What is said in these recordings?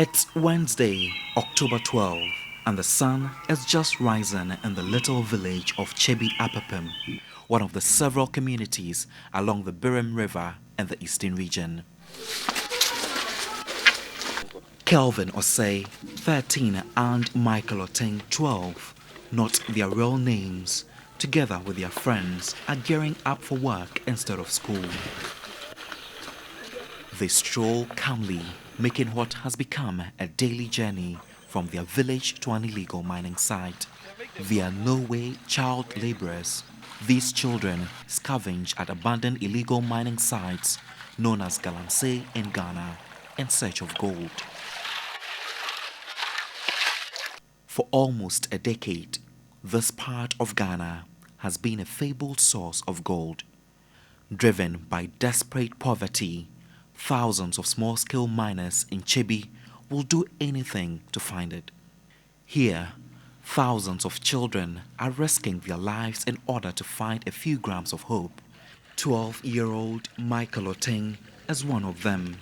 It's Wednesday, October 12, and the sun is just rising in the little village of Chebi Apapem, one of the several communities along the Birim River in the eastern region. Kelvin Osei, 13, and Michael Oteng, 12, not their real names, together with their friends, are gearing up for work instead of school. They stroll calmly, making what has become a daily journey from their village to an illegal mining site. They are no way child laborers. These children scavenge at abandoned illegal mining sites known as Galamsey in Ghana in search of gold. For almost a decade, this part of Ghana has been a fabled source of gold. Driven by desperate poverty, thousands of small-scale miners in Chebi will do anything to find it. Here, thousands of children are risking their lives in order to find a few grams of hope. 12-year-old Michael Oteng is one of them.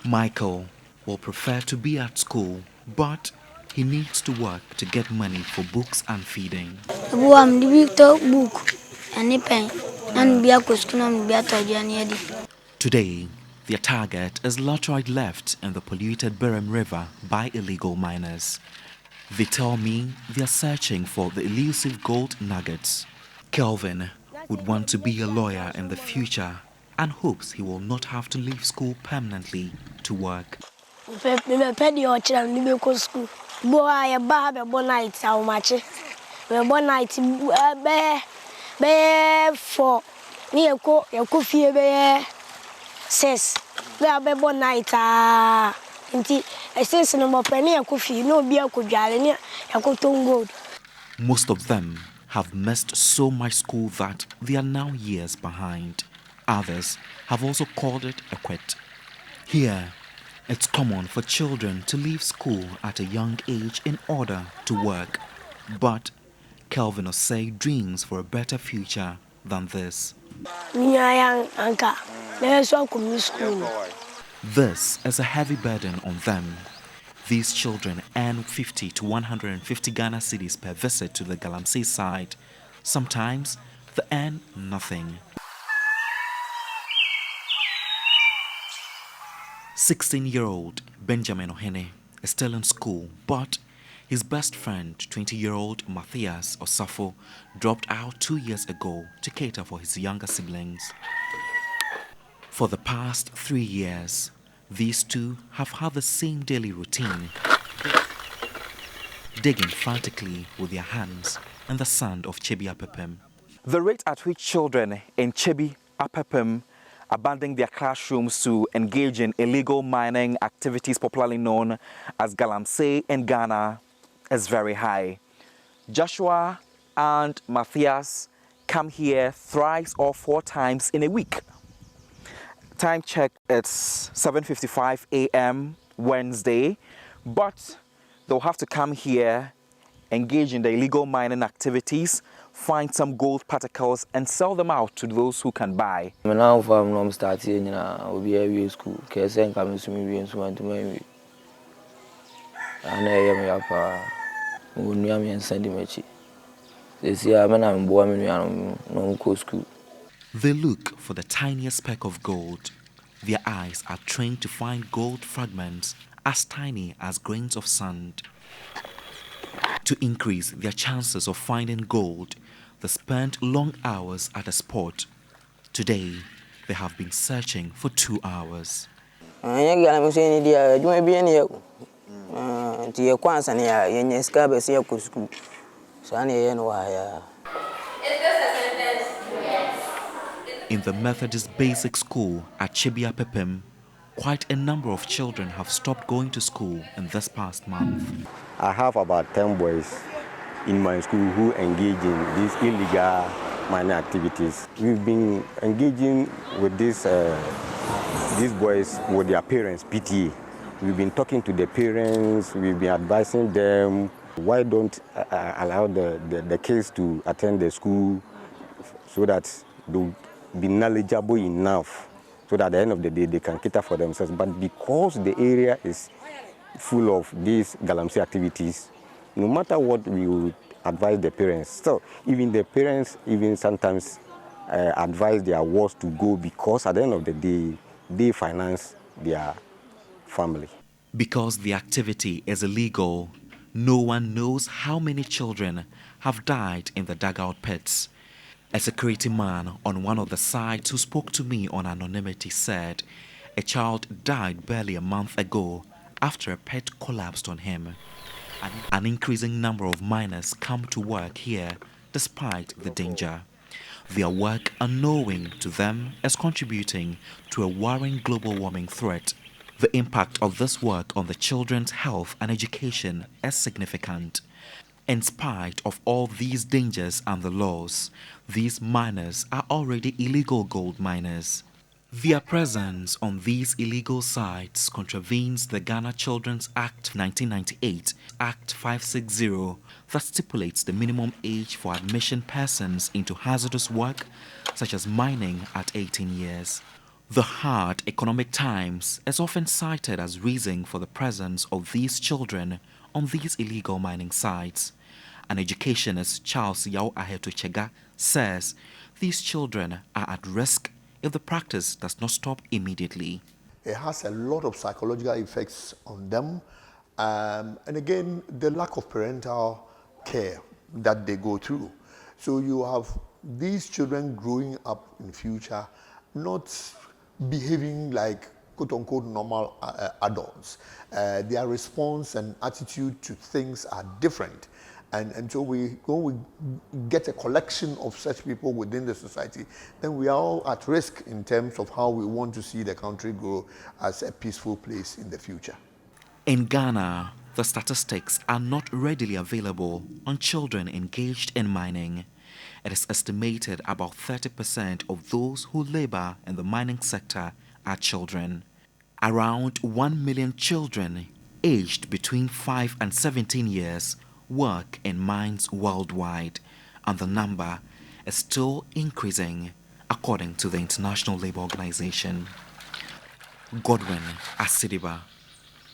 Michael will prefer to be at school, but he needs to work to get money for books and feeding. Today, their target is laterite left in the polluted Birim River by illegal miners. They tell me they are searching for the elusive gold nuggets. Kelvin would want to be a lawyer in the future and hopes he will not have to leave school permanently to work. Most of them have missed so much school that they are now years behind. Others have also called it a quit. Here, it's common for children to leave school at a young age in order to work. But Kelvin Osei dreams for a better future than this. This is a heavy burden on them. These children earn 50 to 150 Ghana cedis per visit to the Galamsey site. Sometimes they earn nothing. 16-year-old Benjamin Ohene is still in school, but his best friend, 20-year-old Matthias Osafo, dropped out 2 years ago to cater for his younger siblings. For the past 3 years, these two have had the same daily routine, digging frantically with their hands in the sand of Chebi Apapem. The rate at which children in Chebi Apapem abandon their classrooms to engage in illegal mining activities popularly known as Galamsey in Ghana is very high. Joshua and Matthias come here thrice or 4 times in a week. Time check, it's 7:55 a.m. Wednesday, but they'll have to come here, engage in the illegal mining activities, find some gold particles and sell them out to those who can buy. I'm starting in school. They look for the tiniest speck of gold. Their eyes are trained to find gold fragments as tiny as grains of sand. To increase their chances of finding gold, they spent long hours at a spot. Today, they have been searching for 2 hours. In the Methodist Basic School at Chebi Apapem, quite a number of children have stopped going to school in this past month. I have about 10 boys in my school who engage in these illegal mining activities. We've been engaging with this these boys with their parents, PTA. We've been talking to the parents, we've been advising them, why don't allow the kids to attend the school so that they'll be knowledgeable enough so that at the end of the day they can cater for themselves. But because the area is full of these Galamsey activities, no matter what we would advise the parents, so even the parents even sometimes advise their wards to go because at the end of the day, they finance their family. Because the activity is illegal, no one knows how many children have died in the dugout pits. A security man on one of the sites who spoke to me on anonymity said a child died barely a month ago after a pit collapsed on him. An increasing number of miners come to work here despite the danger. Their work unknowing to them is contributing to a worrying global warming threat. The impact of this work on the children's health and education is significant. In spite of all these dangers and the laws, these miners are already illegal gold miners. Their presence on these illegal sites contravenes the Ghana Children's Act 1998, Act 560, that stipulates the minimum age for admission persons into hazardous work, such as mining, at 18 years. The hard economic times is often cited as reason for the presence of these children on these illegal mining sites. An educationist, Charles Yao Ahetochega, says these children are at risk if the practice does not stop immediately. It has a lot of psychological effects on them. And again, the lack of parental care that they go through. So you have these children growing up in future, not behaving like quote-unquote normal adults. Their response and attitude to things are different. And so when we get a collection of such people within the society, then we are all at risk in terms of how we want to see the country grow as a peaceful place in the future. In Ghana, the statistics are not readily available on children engaged in mining. It is estimated about 30% of those who labor in the mining sector are children. Around 1 million children aged between 5 and 17 years work in mines worldwide, and the number is still increasing, according to the International Labour Organization. Godwin Asidiba,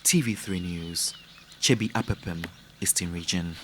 TV3 News, Chebi Apepem, Eastern Region.